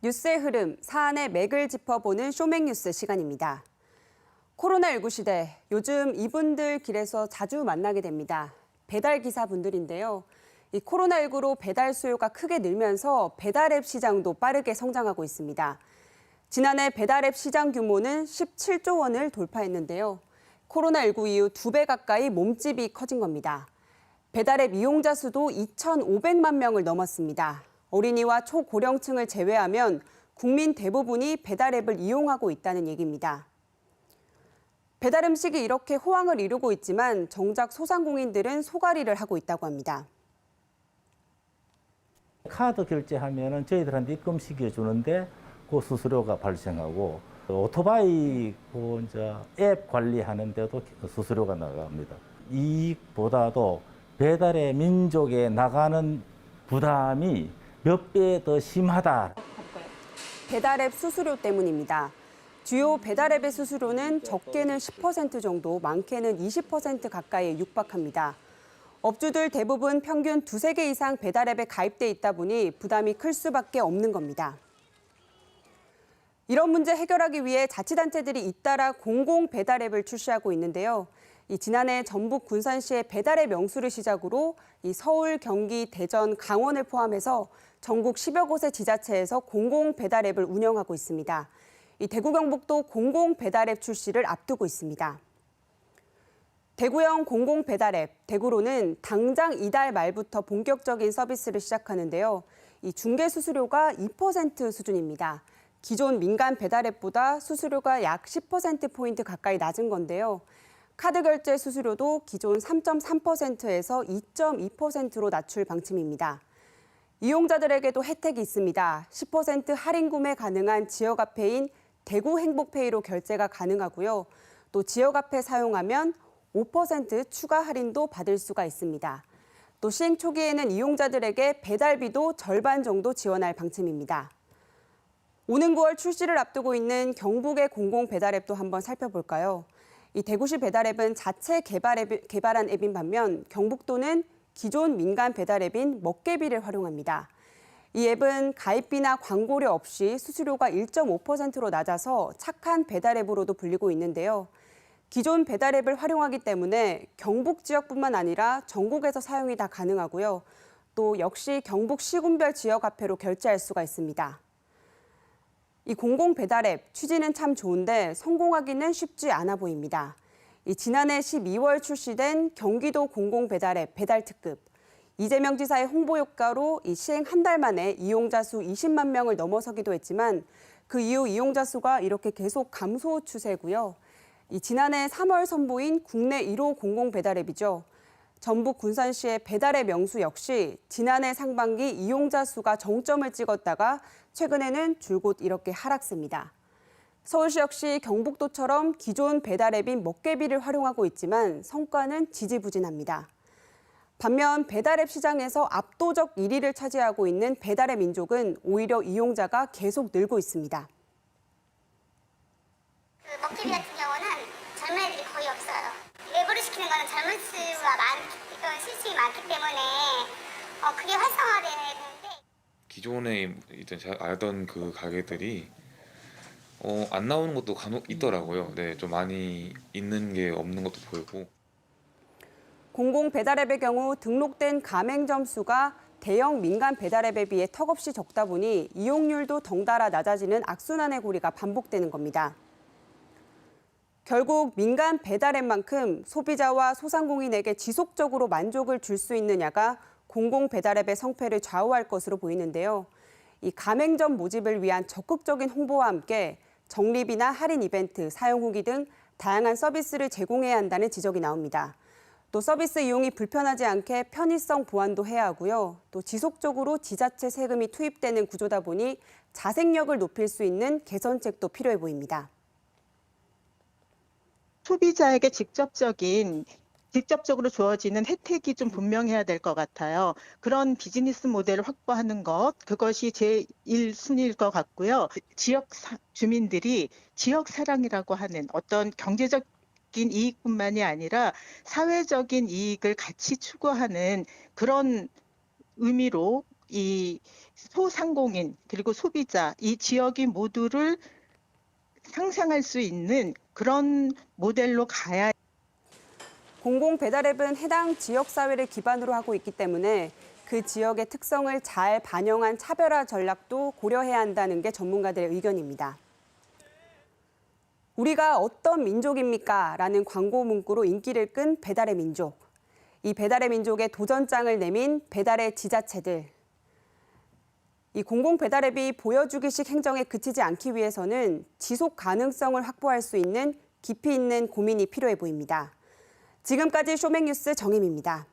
뉴스의 흐름, 사안의 맥을 짚어보는 쇼맥뉴스 시간입니다. 코로나19 시대, 요즘 이분들 길에서 자주 만나게 됩니다. 배달기사분들인데요. 이 코로나19로 배달 수요가 크게 늘면서 배달앱 시장도 빠르게 성장하고 있습니다. 지난해 배달앱 시장 규모는 17조 원을 돌파했는데요. 코로나19 이후 2배 가까이 몸집이 커진 겁니다. 배달앱 이용자 수도 2,500만 명을 넘었습니다. 어린이와 초고령층을 제외하면 국민 대부분이 배달앱을 이용하고 있다는 얘기입니다. 배달 음식이 이렇게 호황을 이루고 있지만 정작 소상공인들은 소가리를 하고 있다고 합니다. 카드 결제하면은 저희들한테 입금 시켜주는데 그 수수료가 발생하고 오토바이 앱 관리하는데도 수수료가 나갑니다. 이익보다도 배달의 민족에 나가는 부담이 몇 배 더 심하다. 배달앱 수수료 때문입니다. 주요 배달앱의 수수료는 적게는 10% 정도, 많게는 20% 가까이에 육박합니다. 업주들 대부분 평균 2~3개 이상 배달앱에 가입돼 있다 보니 부담이 클 수밖에 없는 겁니다. 이런 문제 해결하기 위해 자치단체들이 잇따라 공공 배달앱을 출시하고 있는데요. 지난해 전북 군산시의 배달앱 명수를 시작으로 서울, 경기, 대전, 강원을 포함해서 전국 10여 곳의 지자체에서 공공 배달앱을 운영하고 있습니다. 대구, 경북도 공공 배달앱 출시를 앞두고 있습니다. 대구형 공공 배달앱, 대구로는 당장 이달 말부터 본격적인 서비스를 시작하는데요. 중개 수수료가 2% 수준입니다. 기존 민간 배달앱보다 수수료가 약 10%포인트 가까이 낮은 건데요. 카드 결제 수수료도 기존 3.3%에서 2.2%로 낮출 방침입니다. 이용자들에게도 혜택이 있습니다. 10% 할인 구매 가능한 지역화폐인 대구 행복페이로 결제가 가능하고요. 또 지역화폐 사용하면 5% 추가 할인도 받을 수가 있습니다. 또 시행 초기에는 이용자들에게 배달비도 절반 정도 지원할 방침입니다. 오는 9월 출시를 앞두고 있는 경북의 공공 배달앱도 한번 살펴볼까요? 대구시 배달앱은 자체 개발한 앱인 반면 경북도는 기존 민간 배달앱인 먹개비를 활용합니다. 이 앱은 가입비나 광고료 없이 수수료가 1.5%로 낮아서 착한 배달앱으로도 불리고 있는데요. 기존 배달앱을 활용하기 때문에 경북 지역뿐만 아니라 전국에서 사용이 다 가능하고요. 또 역시 경북 시군별 지역화폐로 결제할 수가 있습니다. 이 공공 배달앱 취지는 참 좋은데 성공하기는 쉽지 않아 보입니다. 지난해 12월 출시된 경기도 공공 배달앱 배달특급. 이재명 지사의 홍보 효과로 시행 한 달 만에 이용자 수 20만 명을 넘어서기도 했지만 그 이후 이용자 수가 이렇게 계속 감소 추세고요. 지난해 3월 선보인 국내 1호 공공 배달앱이죠. 전북 군산시의 배달앱 명수 역시 지난해 상반기 이용자 수가 정점을 찍었다가 최근에는 줄곧 이렇게 하락세입니다. 서울시 역시 경북도처럼 기존 배달앱인 먹개비를 활용하고 있지만 성과는 지지부진합니다. 반면 배달앱 시장에서 압도적 1위를 차지하고 있는 배달의 민족은 오히려 이용자가 계속 늘고 있습니다. 먹개비 같은 경우는 젊은 애들이 거의 없어요. 앱으로 시키는 거는 젊은 수가 실식이 많기 때문에 그게 활성화되는데 기존에 제가 알던 그 가게들이 안 나오는 것도 간혹 있더라고요. 네, 좀 많이 있는 게 없는 것도 보이고. 공공 배달앱의 경우 등록된 가맹점 수가 대형 민간 배달앱에 비해 턱없이 적다 보니 이용률도 덩달아 낮아지는 악순환의 고리가 반복되는 겁니다. 결국 민간 배달앱만큼 소비자와 소상공인에게 지속적으로 만족을 줄 수 있느냐가 공공 배달앱의 성패를 좌우할 것으로 보이는데요. 이 가맹점 모집을 위한 적극적인 홍보와 함께 적립이나 할인 이벤트, 사용 후기 등 다양한 서비스를 제공해야 한다는 지적이 나옵니다. 또 서비스 이용이 불편하지 않게 편의성 보완도 해야 하고요. 또 지속적으로 지자체 세금이 투입되는 구조다 보니 자생력을 높일 수 있는 개선책도 필요해 보입니다. 소비자에게 직접적으로 주어지는 혜택이 좀 분명해야 될 것 같아요. 그런 비즈니스 모델을 확보하는 것, 그것이 제1순위일 것 같고요. 지역 주민들이 지역 사랑이라고 하는 어떤 경제적 이익뿐만이 아니라 사회적인 이익을 같이 추구하는 그런 의미로 이 소상공인 그리고 소비자 이 지역이 모두를 상생할 수 있는 그런 모델로 가야. 공공 배달앱은 해당 지역 사회를 기반으로 하고 있기 때문에 그 지역의 특성을 잘 반영한 차별화 전략도 고려해야 한다는 게 전문가들의 의견입니다. 우리가 어떤 민족입니까? 라는 광고 문구로 인기를 끈 배달의 민족. 이 배달의 민족의 도전장을 내민 배달의 지자체들. 이 공공 배달앱이 보여주기식 행정에 그치지 않기 위해서는 지속 가능성을 확보할 수 있는 깊이 있는 고민이 필요해 보입니다. 지금까지 쇼맥뉴스 정혜미입니다.